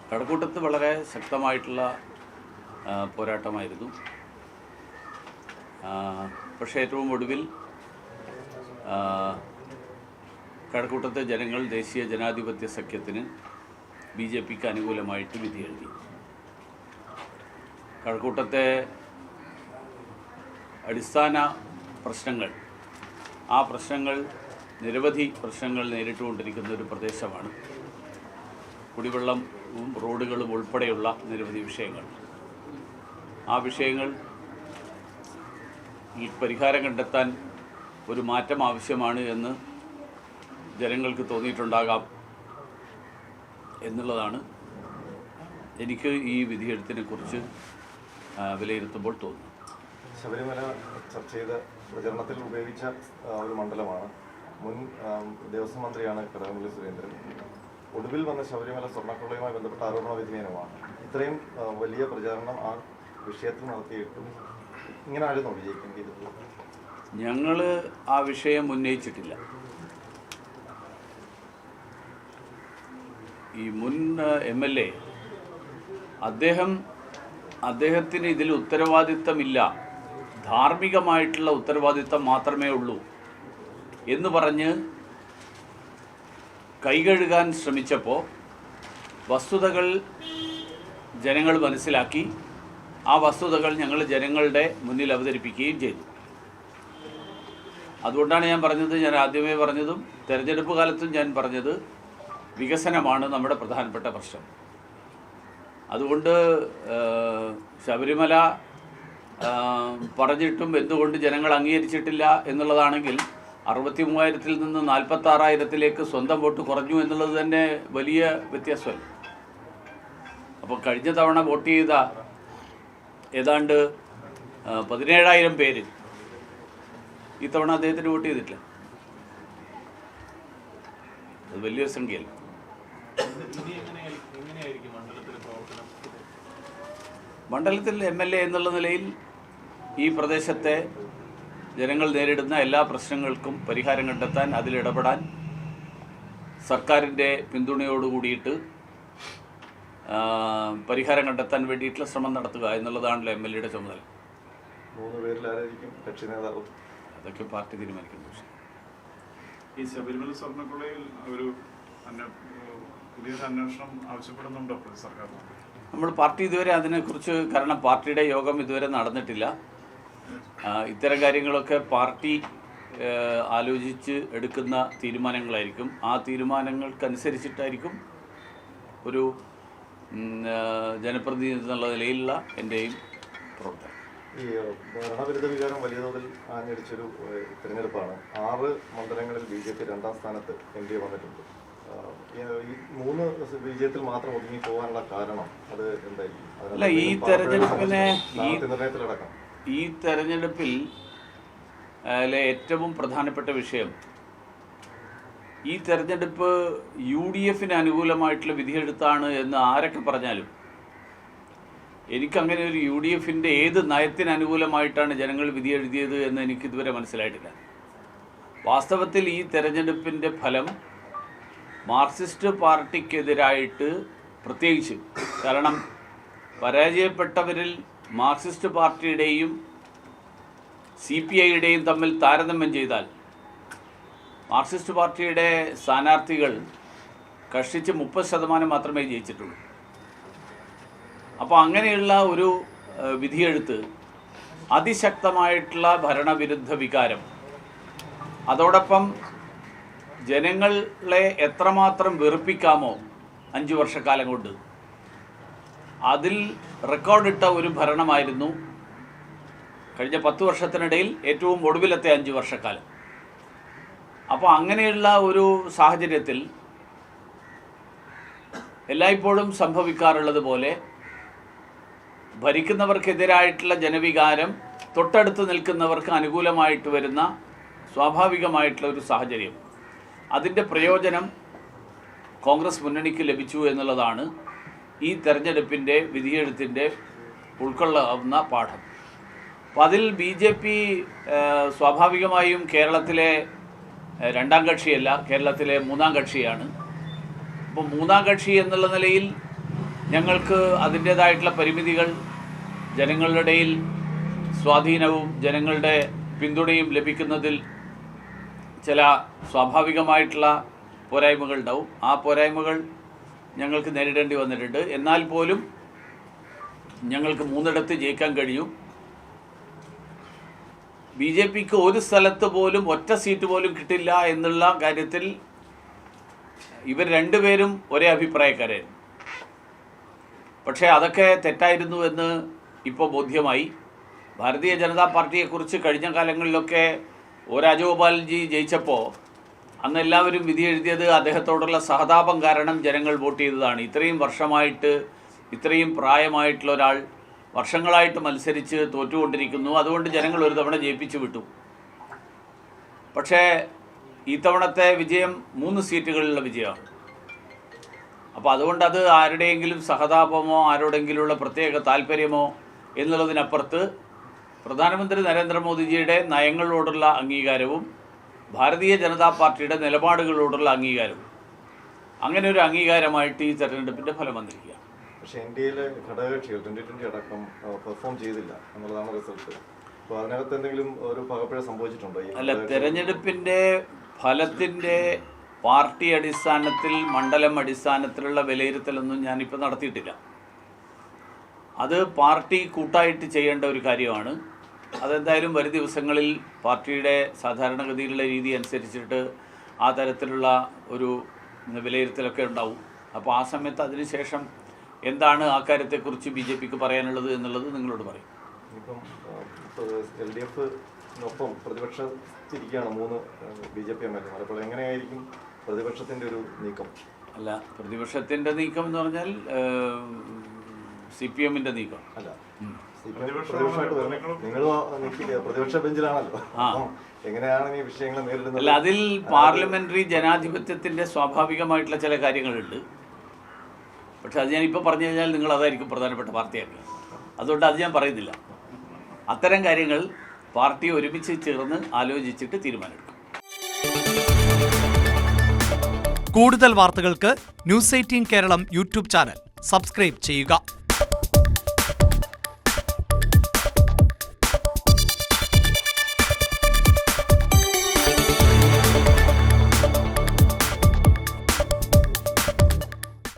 കഴക്കൂട്ടത്ത് വളരെ ശക്തമായിട്ടുള്ള പോരാട്ടമായിരുന്നു. പക്ഷേ ഏറ്റവും ഒടുവിൽ കഴക്കൂട്ടത്തെ ജനങ്ങൾ ദേശീയ ജനാധിപത്യ സഖ്യത്തിന് BJPക്ക് അനുകൂലമായിട്ട് വിധി എഴുതി. കഴക്കൂട്ടത്തെ അടിസ്ഥാന പ്രശ്നങ്ങൾ, ആ പ്രശ്നങ്ങൾ നിരവധി പ്രശ്നങ്ങൾ നേരിട്ടുകൊണ്ടിരിക്കുന്ന ഒരു പ്രദേശമാണ്. കുടിവെള്ളവും റോഡുകളും ഉൾപ്പെടെയുള്ള നിരവധി വിഷയങ്ങൾ. ആ വിഷയങ്ങൾ ഈ പരിഹാരം കണ്ടെത്താൻ ഒരു മാറ്റം ആവശ്യമാണ് എന്ന് ജനങ്ങൾക്ക് തോന്നിയിട്ടുണ്ടാകാം എന്നുള്ളതാണ് എനിക്ക് ഈ വിധിയെഴുത്തിനെക്കുറിച്ച് വിലയിരുത്തുമ്പോൾ തോന്നുന്നു. ശബരിമല ചർച്ച ചെയ്ത പ്രചരണത്തിൽ ഉപയോഗിച്ച ഒരു മണ്ഡലമാണ്. മുൻ ദേവസ്വം മന്ത്രിയാണ് കടകംപള്ളി സുരേന്ദ്രൻ. ഒടുവിൽ വന്ന ശബരിമല സ്വർണ്ണക്കൊള്ളയുമായി ബന്ധപ്പെട്ട ആരോപണ വിധേയനമാണ്. ഇത്രയും വലിയ പ്രചാരണം ആ വിഷയത്തിൽ നടത്തിയിട്ടും ഇങ്ങനെ ആയിരുന്നു വിജയിക്കേണ്ടത്. ഞങ്ങൾ ആ വിഷയം ഉന്നയിച്ചിട്ടില്ല. ഈ മുൻ MLA അദ്ദേഹത്തിന് ഇതിൽ ഉത്തരവാദിത്തമില്ല, ധാർമ്മികമായിട്ടുള്ള ഉത്തരവാദിത്തം മാത്രമേ ഉള്ളൂ എന്ന് പറഞ്ഞ് കൈകഴുകാൻ ശ്രമിച്ചപ്പോൾ വസ്തുതകൾ ജനങ്ങൾ മനസ്സിലാക്കി. ആ വസ്തുതകൾ ഞങ്ങൾ ജനങ്ങളുടെ മുന്നിൽ അവതരിപ്പിക്കുകയും ചെയ്തു. അതുകൊണ്ടാണ് ഞാൻ പറഞ്ഞത്, ഞാൻ ആദ്യമേ പറഞ്ഞതും തെരഞ്ഞെടുപ്പ് കാലത്തും ഞാൻ പറഞ്ഞത്, വികസനമാണ് നമ്മുടെ പ്രധാനപ്പെട്ട പ്രശ്നം. അതുകൊണ്ട് ശബരിമല പറഞ്ഞിട്ടും എന്തുകൊണ്ട് ജനങ്ങൾ അംഗീകരിച്ചിട്ടില്ല എന്നുള്ളതാണെങ്കിൽ 63,000-ൽ നിന്ന് 46,000-ലേക്ക് സ്വന്തം വോട്ട് കുറഞ്ഞു എന്നുള്ളത് തന്നെ വലിയ വ്യത്യാസമല്ല. അപ്പോൾ കഴിഞ്ഞ തവണ വോട്ട് ചെയ്ത ഏതാണ്ട് 17,000 പേര് ഈ തവണ അദ്ദേഹത്തിന് വോട്ട് ചെയ്തിട്ടില്ല. അത് വലിയൊരു സംഖ്യയല്ല. മണ്ഡലത്തിൽ MLA എന്നുള്ള നിലയിൽ ഈ പ്രദേശത്തെ ജനങ്ങൾ നേരിടുന്ന എല്ലാ പ്രശ്നങ്ങൾക്കും പരിഹാരം കണ്ടെത്താൻ, അതിലിടപെടാൻ സർക്കാരിൻ്റെ പിന്തുണയോടുകൂടിയിട്ട് പരിഹാരം കണ്ടെത്താൻ വേണ്ടിയിട്ടുള്ള ശ്രമം നടത്തുക എന്നുള്ളതാണല്ലോ MLAയുടെ ചുമതല. 3 പേരിൽ ആരായിരിക്കും കക്ഷി നേതാവ്? അതൊക്കെ പാർട്ടി തീരുമാനിക്കുന്ന വിഷയം. ഈ ശബരിമല സ്വർണ്ണക്കൊള്ളയിൽ ഒരു പുതിയൊരു അന്വേഷണം ആവശ്യപ്പെടുന്നുണ്ടോ സർക്കാർ? നമ്മൾ പാർട്ടി ഇതുവരെ അതിനെക്കുറിച്ച്, കാരണം പാർട്ടിയുടെ യോഗം ഇതുവരെ നടന്നിട്ടില്ല. ഇത്തരം കാര്യങ്ങളൊക്കെ പാർട്ടി ആലോചിച്ച് എടുക്കുന്ന തീരുമാനങ്ങളായിരിക്കും. ആ തീരുമാനങ്ങൾക്കനുസരിച്ചിട്ടായിരിക്കും ഒരു ജനപ്രതിനിധി എന്നുള്ള നിലയിലുള്ള എൻ്റെയും പ്രവർത്തനം. ഈ ഭരണവിരുദ്ധ വികാരം വലിയ തോതിൽ ആഞ്ഞടിച്ചൊരു തിരഞ്ഞെടുപ്പാണ്. 6 മണ്ഡലങ്ങളിൽ BJP 2ാം സ്ഥാനത്ത് NDA വന്നിട്ടുണ്ട്. ഈ 3 വിജയത്തിൽ മാത്രം ഒതുങ്ങി പോകാനുള്ള കാരണം അത് എന്തായിരിക്കും? അല്ല, ഈ തെരഞ്ഞെടുപ്പിൽ ഏറ്റവും പ്രധാനപ്പെട്ട വിഷയം, ഈ തെരഞ്ഞെടുപ്പ് UDFന് അനുകൂലമായിട്ടുള്ള വിധിയെഴുത്താണ് എന്ന് ആരൊക്കെ പറഞ്ഞാലും എനിക്കങ്ങനെ ഒരു UDFൻ്റെ ഏത് നയത്തിന് അനുകൂലമായിട്ടാണ് ജനങ്ങൾ വിധി എഴുതിയത് എന്ന് എനിക്കിതുവരെ മനസ്സിലായിട്ടില്ല. വാസ്തവത്തിൽ ഈ തെരഞ്ഞെടുപ്പിൻ്റെ ഫലം മാർക്സിസ്റ്റ് പാർട്ടിക്കെതിരായിട്ട്, പ്രത്യേകിച്ച് കാരണം പരാജയപ്പെട്ടവരിൽ മാർക്സിസ്റ്റ് പാർട്ടിയുടെയും CPIയുടെയും തമ്മിൽ താരതമ്യം ചെയ്താൽ മാർക്സിസ്റ്റ് പാർട്ടിയുടെ സ്ഥാനാർത്ഥികൾ കഷ്ടിച്ച് 30% മാത്രമേ ജയിച്ചിട്ടുള്ളൂ. അപ്പോൾ അങ്ങനെയുള്ള ഒരു വിധിയെഴുത്ത്, അതിശക്തമായിട്ടുള്ള ഭരണവിരുദ്ധ വികാരം, അതോടൊപ്പം ജനങ്ങളെ എത്രമാത്രം വെറുപ്പിക്കാമോ 5 വർഷക്കാലം കൊണ്ട്, അതിൽ റെക്കോർഡിട്ട ഒരു ഭരണമായിരുന്നു കഴിഞ്ഞ 10 വർഷത്തിനിടയിൽ ഏറ്റവും ഒടുവിലത്തെ 5 വർഷക്കാലം. അപ്പോൾ അങ്ങനെയുള്ള ഒരു സാഹചര്യത്തിൽ എല്ലായ്പ്പോഴും സംഭവിക്കാറുള്ളത് പോലെ ഭരിക്കുന്നവർക്കെതിരായിട്ടുള്ള ജനവികാരം തൊട്ടടുത്ത് നിൽക്കുന്നവർക്ക് അനുകൂലമായിട്ട് വരുന്ന സ്വാഭാവികമായിട്ടുള്ള ഒരു സാഹചര്യം, അതിൻ്റെ പ്രയോജനം കോൺഗ്രസ് മുന്നണിക്ക് ലഭിച്ചു എന്നുള്ളതാണ് ഈ തെരഞ്ഞെടുപ്പിൻ്റെ വിധിയെഴുത്തിൻ്റെ ഉൾക്കൊള്ളാവുന്ന പാഠം. അപ്പോൾ അതിൽ BJP സ്വാഭാവികമായും കേരളത്തിലെ 2ാം കക്ഷിയല്ല, കേരളത്തിലെ 3ാം കക്ഷിയാണ്. അപ്പോൾ 3ാം കക്ഷി എന്നുള്ള നിലയിൽ ഞങ്ങൾക്ക് അതിൻ്റേതായിട്ടുള്ള പരിമിതികൾ, ജനങ്ങളുടെ ഇടയിൽ സ്വാധീനവും ജനങ്ങളുടെ പിന്തുണയും ലഭിക്കുന്നതിൽ ചില സ്വാഭാവികമായിട്ടുള്ള പോരായ്മകൾ ഉണ്ടാവും. ആ പോരായ്മകൾ ഞങ്ങൾക്ക് നേരിടേണ്ടി വന്നിട്ടുണ്ട്. എന്നാൽ പോലും ഞങ്ങൾക്ക് 3 ജയിക്കാൻ കഴിയും. BJPക്ക് ഒരു സ്ഥലത്ത് പോലും ഒറ്റ സീറ്റ് പോലും കിട്ടില്ല എന്നുള്ള കാര്യത്തിൽ ഇവർ രണ്ടുപേരും ഒരേ അഭിപ്രായക്കാരായിരുന്നു. പക്ഷേ അതൊക്കെ തെറ്റായിരുന്നു എന്ന് ഇപ്പോൾ ബോധ്യമായി. ഭാരതീയ ജനതാ പാർട്ടിയെക്കുറിച്ച് കഴിഞ്ഞ കാലങ്ങളിലൊക്കെ ഒ രാജഗോപാൽജി ജയിച്ചപ്പോൾ അന്ന് എല്ലാവരും വിധി എഴുതിയത് അദ്ദേഹത്തോടുള്ള സഹതാപം കാരണം ജനങ്ങൾ വോട്ട് ചെയ്തതാണ്. ഇത്രയും വർഷമായിട്ട്, ഇത്രയും പ്രായമായിട്ടുള്ള ഒരാൾ വർഷങ്ങളായിട്ട് മത്സരിച്ച് തോറ്റുകൊണ്ടിരിക്കുന്നു, അതുകൊണ്ട് ജനങ്ങൾ ഒരു തവണ ജയിപ്പിച്ചു വിട്ടു. പക്ഷേ ഇത്തവണത്തെ വിജയം 3 സീറ്റുകളിലുള്ള വിജയമാണ്. അപ്പോൾ അതുകൊണ്ട് അത് ആരുടെയെങ്കിലും സഹതാപമോ ആരോടെങ്കിലുള്ള പ്രത്യേക താല്പര്യമോ എന്നുള്ളതിനപ്പുറത്ത് പ്രധാനമന്ത്രി നരേന്ദ്രമോദിജിയുടെ നയങ്ങളോടുള്ള അംഗീകാരവും ഭാരതീയ ജനതാ പാർട്ടിയുടെ നിലപാടുകളോടുള്ള അംഗീകാരവും, അങ്ങനെ ഒരു അംഗീകാരമായിട്ട് ഈ തെരഞ്ഞെടുപ്പിൻ്റെ ഫലം വന്നിരിക്കുക. പക്ഷേ ഇന്ത്യയിലെ ഘടകകക്ഷികൾ 2020 അടക്കം പെർഫോം ചെയ്തില്ല എന്നുള്ളതാണ് റിസൾട്ട്. അപ്പോൾ അതിനകത്ത് എന്തെങ്കിലും ഒരു പകപ്പിഴ സംഭവിച്ചിട്ടുണ്ടോ? അല്ല, തെരഞ്ഞെടുപ്പിൻ്റെ ഫലത്തിൻ്റെ പാർട്ടി അടിസ്ഥാനത്തിൽ, മണ്ഡലം അടിസ്ഥാനത്തിലുള്ള വിലയിരുത്തലൊന്നും ഞാനിപ്പോൾ നടത്തിയിട്ടില്ല. അത് പാർട്ടി കൂട്ടായിട്ട് ചെയ്യേണ്ട ഒരു കാര്യമാണ്. അതെന്തായാലും വരും ദിവസങ്ങളിൽ പാർട്ടിയുടെ സാധാരണഗതിയിലുള്ള രീതി അനുസരിച്ചിട്ട് ആ തരത്തിലുള്ള ഒരു വിലയിരുത്തലൊക്കെ ഉണ്ടാവും. അപ്പോൾ ആ സമയത്ത് അതിനുശേഷം എന്താണ് ആ കാര്യത്തെക്കുറിച്ച് BJPക്ക് പറയാനുള്ളത് എന്നുള്ളത് നിങ്ങളോട് പറയും. ഇപ്പം LDFനൊപ്പം പ്രതിപക്ഷത്തിരിക്കുകയാണ് 3 BJP എംഎൽഎമാർ. അപ്പോൾ എങ്ങനെയായിരിക്കും പ്രതിപക്ഷത്തിൻ്റെ ഒരു നീക്കം? അല്ല, പ്രതിപക്ഷത്തിൻ്റെ നീക്കം എന്ന് പറഞ്ഞാൽ CPMൻ്റെ നീക്കം അല്ല, പ്രതിപക്ഷമായിട്ട് വരണം. നിങ്ങൾ പ്രതിപക്ഷ ബെഞ്ചിലാണല്ലോ, എങ്ങനെയാണ് ഈ വിഷയങ്ങൾ നേരിടുന്നത്? അല്ല, അതിൽ പാർലമെന്ററി ജനാധിപത്യത്തിൻ്റെ സ്വാഭാവികമായിട്ടുള്ള ചില കാര്യങ്ങളുണ്ട്. പക്ഷെ അത് ഞാനിപ്പോൾ പറഞ്ഞു കഴിഞ്ഞാൽ നിങ്ങൾ അതായിരിക്കും പ്രധാനപ്പെട്ട പാർട്ടിയാക്കുക. അതുകൊണ്ട് അത് ഞാൻ പറയുന്നില്ല. അത്തരം കാര്യങ്ങൾ പാർട്ടി ഒരുമിച്ച് ചേർന്ന് ആലോചിച്ചിട്ട് തീരുമാനമെടുക്കും. കൂടുതൽ വാർത്തകൾക്ക് News 18 Keralam YouTube channel subscribe ചെയ്യുക.